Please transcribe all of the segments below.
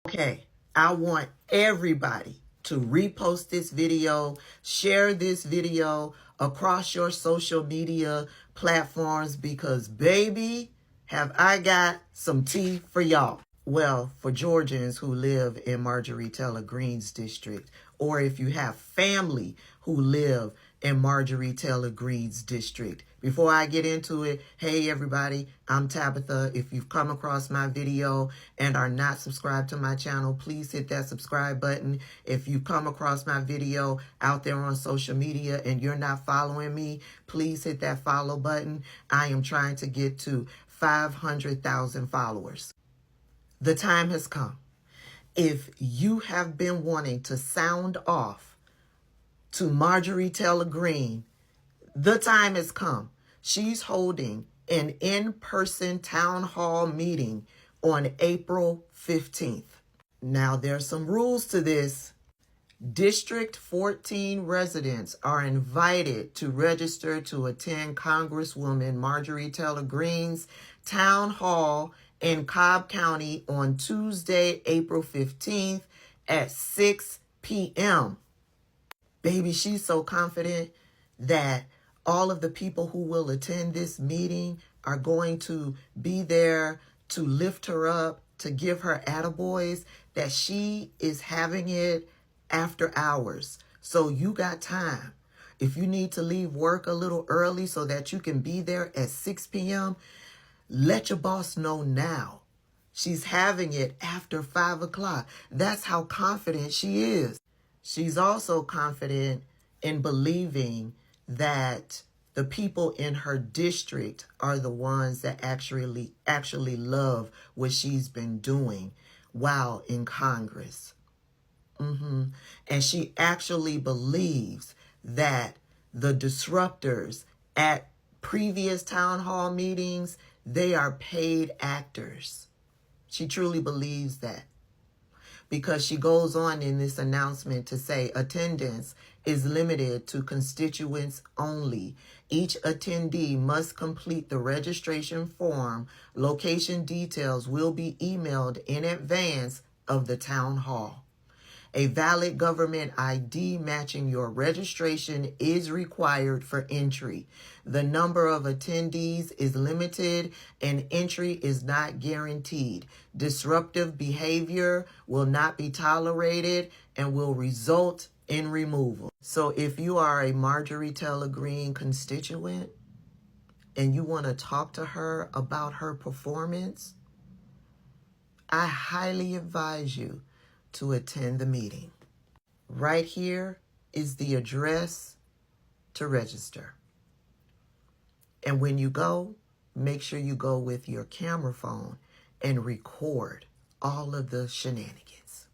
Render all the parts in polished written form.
Okay, I want everybody to repost this video, share this video across your social media platforms because, baby, have I got some tea for y'all. Well, for Georgians who live in Marjorie Taylor Greene's district, or if you have family who live in Marjorie Taylor Greene's district. Before I get into it, hey everybody, I'm Tabitha. If you've come across my video and are not subscribed to my channel, please hit that subscribe button. If you come across my video out there on social media and you're not following me, please hit that follow button. I am trying to get to 500,000 followers. The time has come. If you have been wanting to sound off to Marjorie Taylor Greene, the time has come. She's holding an in-person town hall meeting on April 15th. Now, there's some rules to this. District 14 residents are invited to register to attend Congresswoman Marjorie Taylor Greene's town hall in Cobb County on Tuesday, April 15th at 6 p.m. Baby, she's so confident that all of the people who will attend this meeting are going to be there to lift her up, to give her attaboys, that she is having it after hours. So you got time. If you need to leave work a little early so that you can be there at 6 p.m., let your boss know now. She's having it after 5 o'clock. That's how confident she is. She's also confident in believing that the people in her district are the ones that actually love what she's been doing while in Congress. And she actually believes that the disruptors at previous town hall meetings, they are paid actors. She truly believes that, because she goes on in this announcement to say attendance is limited to constituents only. Each attendee must complete the registration form. Location details will be emailed in advance of the town hall. A valid government ID matching your registration is required for entry. The number of attendees is limited and entry is not guaranteed. Disruptive behavior will not be tolerated and will result in removal. So if you are a Marjorie Taylor Greene constituent and you want to talk to her about her performance, I highly advise you to attend the meeting. Right here is the address to register. And when you go, make sure you go with your camera phone and record all of the shenanigans.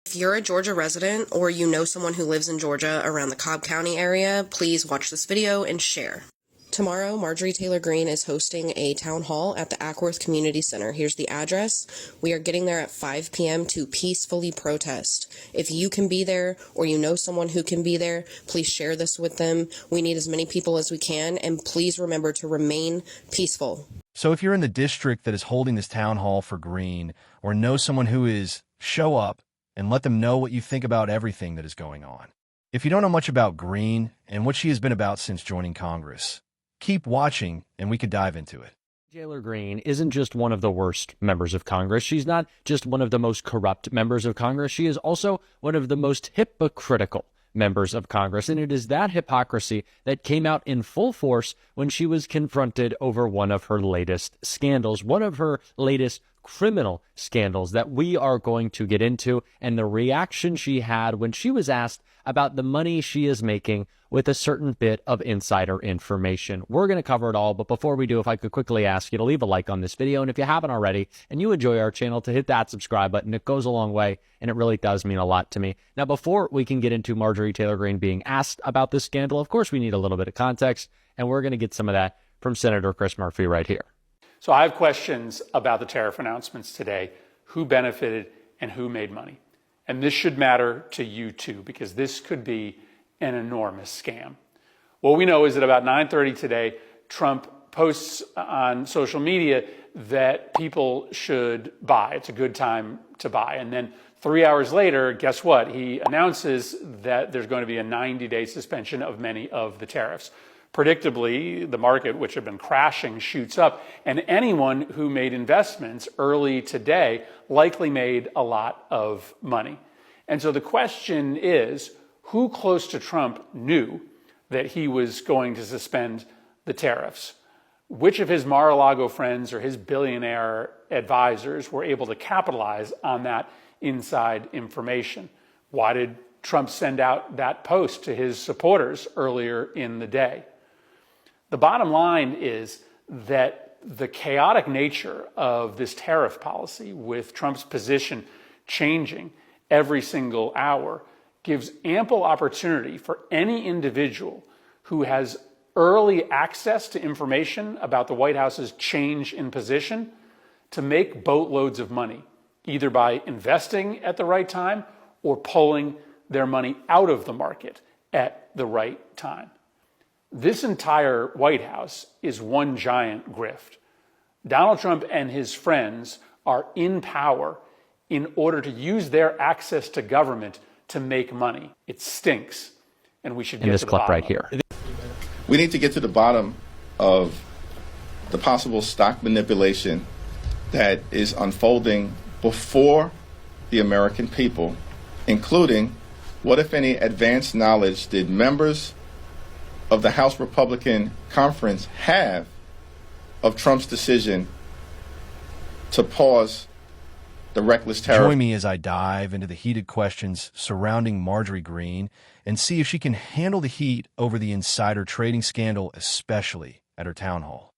If you're a Georgia resident or you know someone who lives in Georgia around the Cobb County area, please watch this video and share. Tomorrow, Marjorie Taylor Greene is hosting a town hall at the Ackworth Community Center. Here's the address. We are getting there at 5 p.m. to peacefully protest. If you can be there or you know someone who can be there, please share this with them. We need as many people as we can, and please remember to remain peaceful. So if you're in the district that is holding this town hall for Greene, or know someone who is, show up and let them know what you think about everything that is going on. If you don't know much about Greene and what she has been about since joining Congress, keep watching and we could dive into it. Taylor Greene isn't just one of the worst members of Congress. She's not just one of the most corrupt members of Congress. She is also one of the most hypocritical members of Congress. And it is that hypocrisy that came out in full force when she was confronted over one of her latest scandals, one of her latest criminal scandals that we are going to get into, and the reaction she had when she was asked about the money she is making with a certain bit of insider information. We're going to cover it all, but before we do, if I could quickly ask you to leave a like on this video, and if you haven't already and you enjoy our channel, to hit that subscribe button. It goes a long way, and it really does mean a lot to me. Now, before we can get into Marjorie Taylor Greene being asked about this scandal, of course we need a little bit of context, and we're going to get some of that from Senator Chris Murphy right here. So I have questions about the tariff announcements today. Who benefited and who made money. And this should matter to you too, because this could be an enormous scam. What we know is that about 9:30 today, Trump posts on social media that people should buy. It's a good time to buy. And then 3 hours later, guess what? He announces that there's going to be a 90-day suspension of many of the tariffs. Predictably, the market, which had been crashing, shoots up, and anyone who made investments early today likely made a lot of money. And so the question is, who close to Trump knew that he was going to suspend the tariffs? Which of his Mar-a-Lago friends or his billionaire advisors were able to capitalize on that inside information? Why did Trump send out that post to his supporters earlier in the day? The bottom line is that the chaotic nature of this tariff policy, with Trump's position changing every single hour, gives ample opportunity for any individual who has early access to information about the White House's change in position to make boatloads of money, either by investing at the right time or pulling their money out of the market at the right time. This entire White House is one giant grift. Donald Trump and his friends are in power in order to use their access to government to make money. It stinks, and we should get to the bottom right here. We need to get to the bottom of the possible stock manipulation that is unfolding before the American people, including what, if any, advanced knowledge did members of the House Republican Conference have of Trump's decision to pause the reckless tariff. Join me as I dive into the heated questions surrounding Marjorie Greene and see if she can handle the heat over the insider trading scandal, especially at her town hall.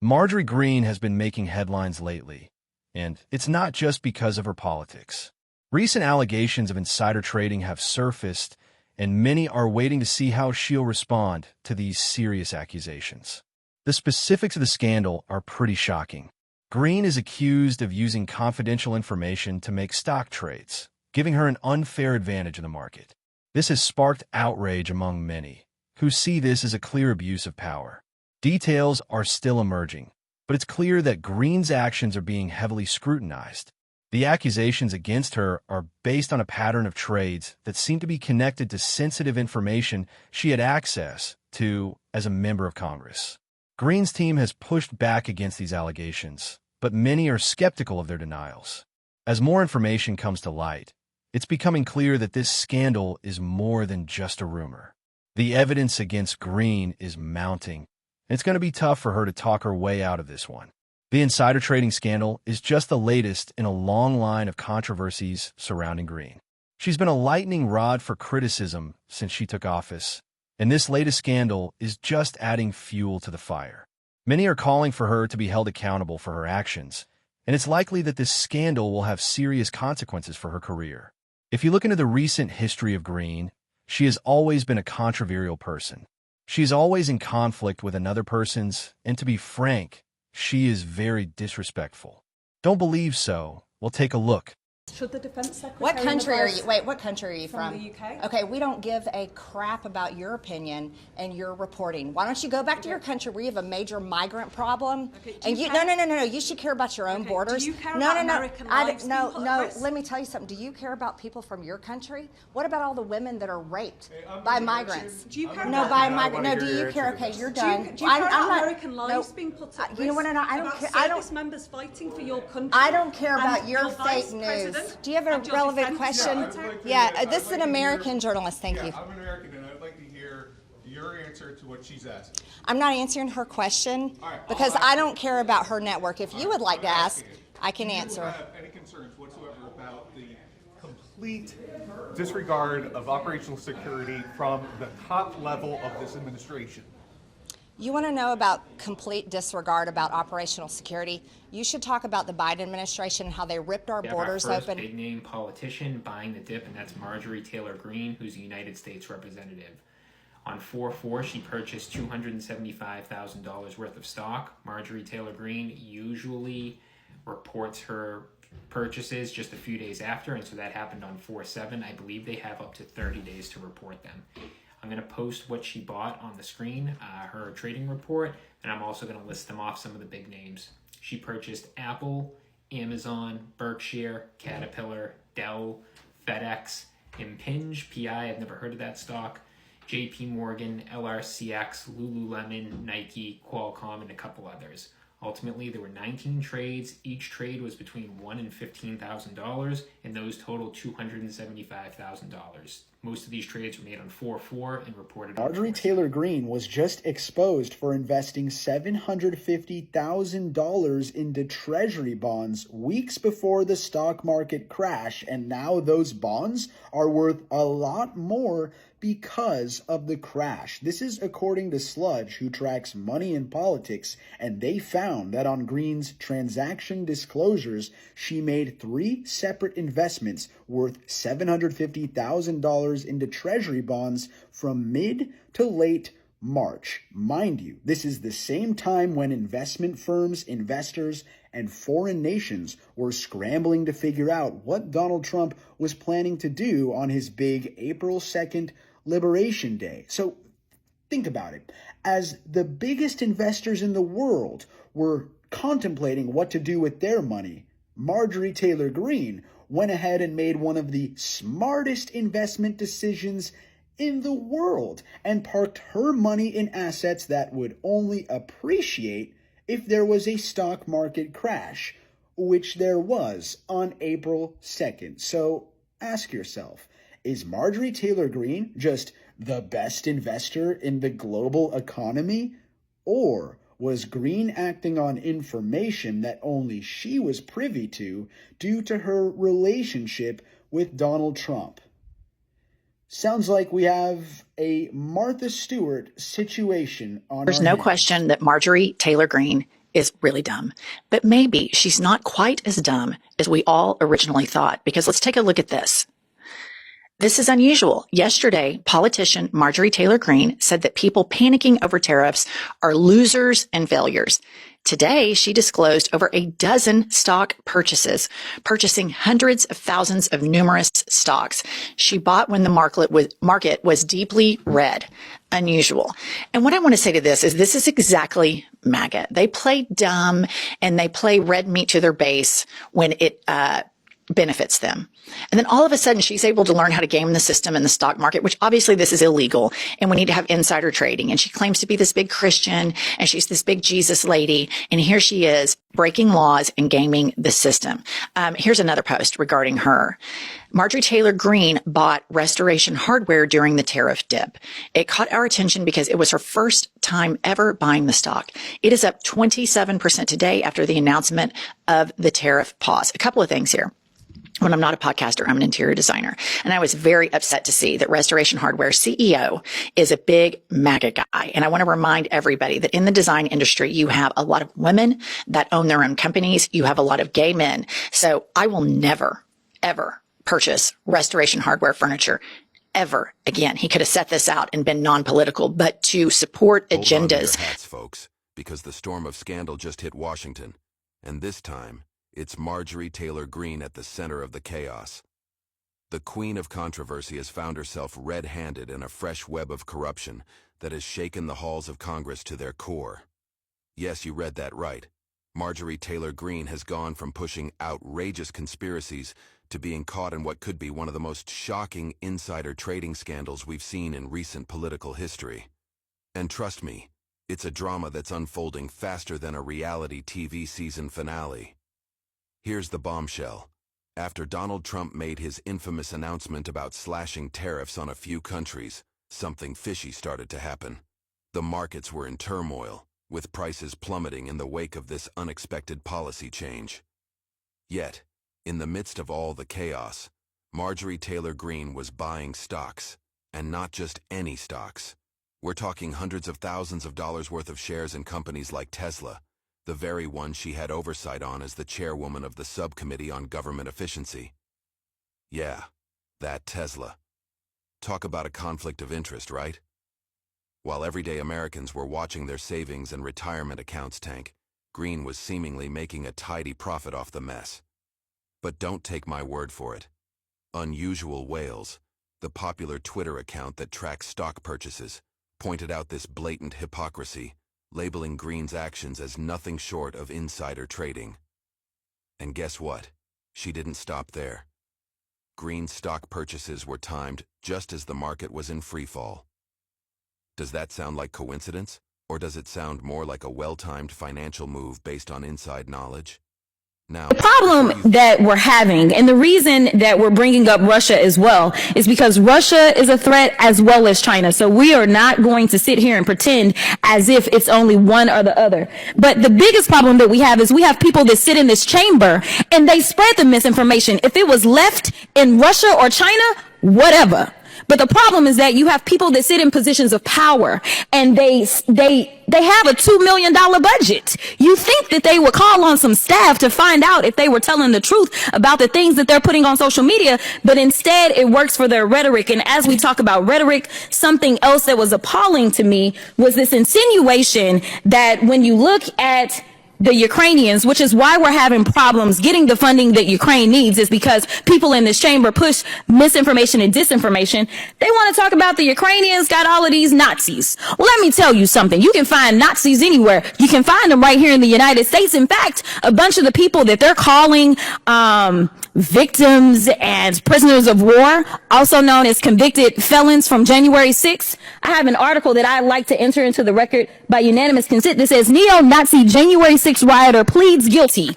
Marjorie Greene has been making headlines lately, and it's not just because of her politics. Recent allegations of insider trading have surfaced, and many are waiting to see how she'll respond to these serious accusations. The specifics of the scandal are pretty shocking. Greene is accused of using confidential information to make stock trades, giving her an unfair advantage in the market. This has sparked outrage among many, who see this as a clear abuse of power. Details are still emerging, but it's clear that Greene's actions are being heavily scrutinized. The accusations against her are based on a pattern of trades that seem to be connected to sensitive information she had access to as a member of Congress. Greene's team has pushed back against these allegations, but many are skeptical of their denials. As more information comes to light, it's becoming clear that this scandal is more than just a rumor. The evidence against Greene is mounting, and it's going to be tough for her to talk her way out of this one. The insider trading scandal is just the latest in a long line of controversies surrounding Greene. She's been a lightning rod for criticism since she took office, and this latest scandal is just adding fuel to the fire. Many are calling for her to be held accountable for her actions, and it's likely that this scandal will have serious consequences for her career. If you look into the recent history of Greene, she has always been a controversial person. She's always in conflict with another person's, and to be frank, she is very disrespectful. Don't believe so? Well, take a look. Should the Defence Secretary... What country are you? Wait, what country are you from? From the UK. Okay, we don't give a crap about your opinion and your reporting. Why don't you go back to your country where you have a major migrant problem? Okay, And you, no. You should care about your own borders. Do you care no, about no, American no. lives being put at risk? Let me tell you something. Do you care about people from your country? What about all the women that are raped by migrants? Do you care No, about by migrants. No, do you care? Okay, you're done. Do you care about I'm not- American lives being put at risk? You know what? I don't about care. service members fighting for your country. I don't care and about your vice fake news. president Do you have a and your relevant defense question? secretary? Yeah, this is an American journalist. Thank you. I'm an American, and I'd like to hear your answer to what she's asking. I'm not answering her question All right, because I'll I ask don't care about her network. If you would like to ask, I can Do you answer. have any concerns whatsoever about the complete disregard of operational security from the top level of this administration? You want to know about complete disregard about operational security? You should talk about the Biden administration and how they ripped our borders first open. big name politician buying the dip, and that's Marjorie Taylor Greene, who's a United States representative. On 4/4, she purchased $275,000 worth of stock. Marjorie Taylor Greene usually reports her purchases just a few days after, and so that happened on 4/7. I believe they have up to 30 days to report them. I'm going to post what she bought on the screen, her trading report, and I'm also going to list them off, some of the big names. She purchased Apple, Amazon, Berkshire, Caterpillar, Dell, FedEx, Impinj, PI, I've never heard of that stock, JP Morgan, LRCX, Lululemon, Nike, Qualcomm, and a couple others. Ultimately, there were 19 trades. Each trade was between $1,000 and $15,000, and those totaled $275,000. Most of these trades were made on 4/4 and reported on Marjorie Taylor Greene was just exposed for investing $750,000 into treasury bonds weeks before the stock market crash, and now those bonds are worth a lot more because of the crash. This is according to Sludge, who tracks money in politics, and they found that on Greene's transaction disclosures, she made 3 separate investments worth $750,000 into treasury bonds from mid to late March. Mind you, this is the same time when investment firms, investors, and foreign nations were scrambling to figure out what Donald Trump was planning to do on his big April 2nd Liberation Day. So think about it. As the biggest investors in the world were contemplating what to do with their money, Marjorie Taylor Greene went ahead and made one of the smartest investment decisions in the world and parked her money in assets that would only appreciate if there was a stock market crash, which there was on April 2nd. So ask yourself, is Marjorie Taylor Greene just the best investor in the global economy? Or was Greene acting on information that only she was privy to due to her relationship with Donald Trump? Sounds like we have a Martha Stewart situation on There's our no hands. question that Marjorie Taylor Greene is really dumb, but maybe she's not quite as dumb as we all originally thought, because let's take a look at this. This is unusual. Yesterday, politician Marjorie Taylor Greene said that people panicking over tariffs are losers and failures. Today, she disclosed over a dozen stock purchases, purchasing hundreds of thousands of numerous stocks she bought when the market was deeply red. Unusual. And what I want to say to this is exactly MAGA. They play dumb and they play red meat to their base when it benefits them. And then all of a sudden she's able to learn how to game the system in the stock market, which obviously this is illegal and we need to have insider trading. And she claims to be this big Christian and she's this big Jesus lady. And here she is breaking laws and gaming the system. Here's another post regarding her. Marjorie Taylor Greene bought Restoration Hardware during the tariff dip. It caught our attention because it was her first time ever buying the stock. It is up 27% today after the announcement of the tariff pause. A couple of things here. When I'm not a podcaster, I'm an interior designer. And I was very upset to see that Restoration Hardware CEO is a big MAGA guy. And I want to remind everybody that in the design industry, you have a lot of women that own their own companies. You have a lot of gay men. So I will never, ever purchase Restoration Hardware furniture ever again. He could have set this out and been non-political, but to support agendas. Hold on to your hats, folks, because the storm of scandal just hit Washington. And this time, it's Marjorie Taylor Greene at the center of the chaos. The queen of controversy has found herself red-handed in a fresh web of corruption that has shaken the halls of Congress to their core. Yes, you read that right. Marjorie Taylor Greene has gone from pushing outrageous conspiracies to being caught in what could be one of the most shocking insider trading scandals we've seen in recent political history. And trust me, it's a drama that's unfolding faster than a reality TV season finale. Here's the bombshell. After Donald Trump made his infamous announcement about slashing tariffs on a few countries, something fishy started to happen. The markets were in turmoil, with prices plummeting in the wake of this unexpected policy change. Yet, in the midst of all the chaos, Marjorie Taylor Greene was buying stocks, and not just any stocks. We're talking hundreds of thousands of dollars worth of shares in companies like Tesla, the very one she had oversight on as the chairwoman of the Subcommittee on Government Efficiency. Yeah, that Tesla. Talk about a conflict of interest, right? While everyday Americans were watching their savings and retirement accounts tank, Greene was seemingly making a tidy profit off the mess. But don't take my word for it. Unusual Whales, the popular Twitter account that tracks stock purchases, pointed out this blatant hypocrisy, labeling Greene's actions as nothing short of insider trading. And guess what? She didn't stop there. Greene's stock purchases were timed just as the market was in freefall. Does that sound like coincidence, or does it sound more like a well-timed financial move based on inside knowledge? Now, the problem that we're having, and the reason that we're bringing up Russia as well, is because Russia is a threat as well as China. So we are not going to sit here and pretend as if it's only one or the other. But the biggest problem that we have is we have people that sit in this chamber and they spread the misinformation. If it was left in Russia or China, whatever. But the problem is that you have people that sit in positions of power and they have a $2 million budget. You think that they would call on some staff to find out if they were telling the truth about the things that they're putting on social media, but instead it works for their rhetoric. And as we talk about rhetoric, something else that was appalling to me was this insinuation that when you look at the Ukrainians, which is why we're having problems getting the funding that Ukraine needs, is because people in this chamber push misinformation and disinformation. They want to talk about the Ukrainians got all of these Nazis. Well, let me tell you something. You can find Nazis anywhere. You can find them right here in the United States. In fact, a bunch of the people that they're calling victims and prisoners of war, also known as convicted felons from January 6th. I have an article that I'd like to enter into the record by unanimous consent that says neo-Nazi January 6th rioter pleads guilty.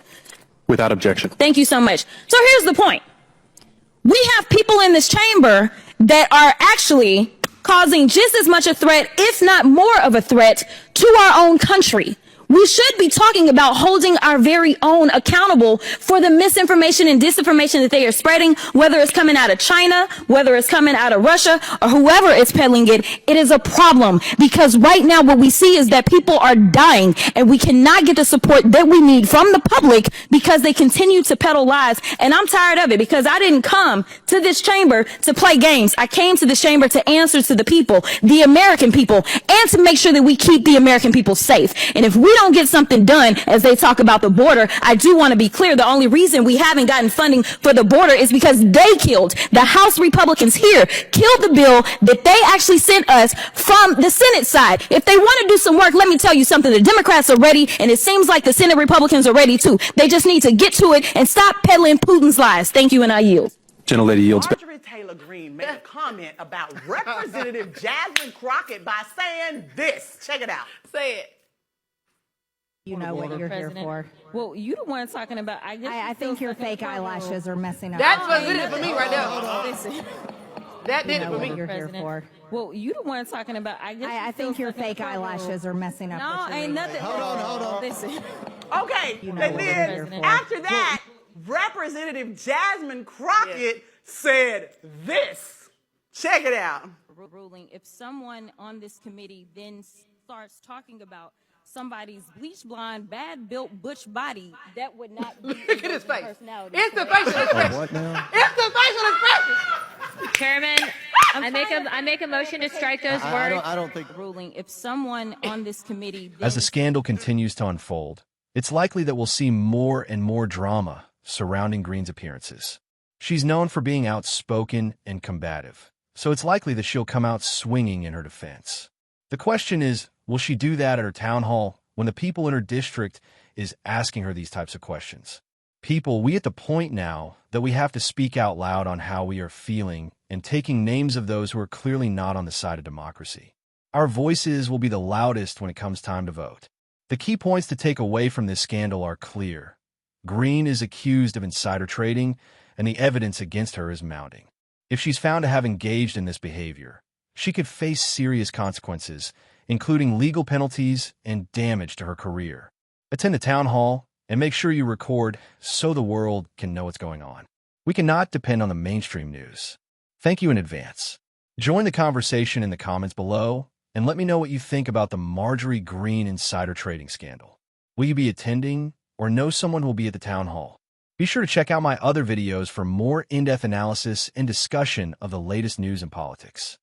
Without objection. Thank you so much. So here's the point. We have people in this chamber that are actually causing just as much a threat, if not more of a threat, to our own country. We should be talking about holding our very own accountable for the misinformation and disinformation that they are spreading, whether it's coming out of China, whether it's coming out of Russia, or whoever is peddling it. It is a problem because right now what we see is that people are dying and we cannot get the support that we need from the public because they continue to peddle lies. And I'm tired of it because I didn't come to this chamber to play games. I came to this chamber to answer to the people, the American people, and to make sure that we keep the American people safe. And if we don't get something done as they talk about the border, I do want to be clear. The only reason we haven't gotten funding for the border is because they killed, the House Republicans here, killed the bill that they actually sent us from the Senate side. If they want to do some work, let me tell you something. The Democrats are ready, and it seems like the Senate Republicans are ready too. They just need to get to it and stop peddling Putin's lies. Thank you, and I yield. Gentlelady yields back. Marjorie Taylor Greene made a comment about Representative Jasmine Crockett by saying this. Check it out. Say it. You know what you're here for. Well, you the one talking about. I think your fake eyelashes are messing up. That's what did it for me right there. Listen. That did it for me. What you're here for. Well, you the one talking about. I think your fake eyelashes are messing up. No, ain't nothing. Hold on. Listen. Okay, and then after that, Representative Jasmine Crockett said this. Check it out. Ruling. If someone on this committee then starts talking about somebody's bleach blonde, bad built butch body, that would not be Look at his face. Personality. It's the facial expression. What now? It's the facial expression. Chairman, I make a motion to strike those words. I don't think. Ruling. If someone on this committee then As the scandal continues to unfold, it's likely that we'll see more and more drama surrounding Greene's appearances. She's known for being outspoken and combative, so it's likely that she'll come out swinging in her defense. The question is, will she do that at her town hall when the people in her district is asking her these types of questions? People, we at the point now that we have to speak out loud on how we are feeling and taking names of those who are clearly not on the side of democracy. Our voices will be the loudest when it comes time to vote. The key points to take away from this scandal are clear. Greene is accused of insider trading, and the evidence against her is mounting. If she's found to have engaged in this behavior, she could face serious consequences, including legal penalties and damage to her career. Attend the town hall and make sure you record so the world can know what's going on. We cannot depend on the mainstream news. Thank you in advance. Join the conversation in the comments below and let me know what you think about the Marjorie Greene insider trading scandal. Will you be attending or know someone who will be at the town hall? Be sure to check out my other videos for more in-depth analysis and discussion of the latest news and politics.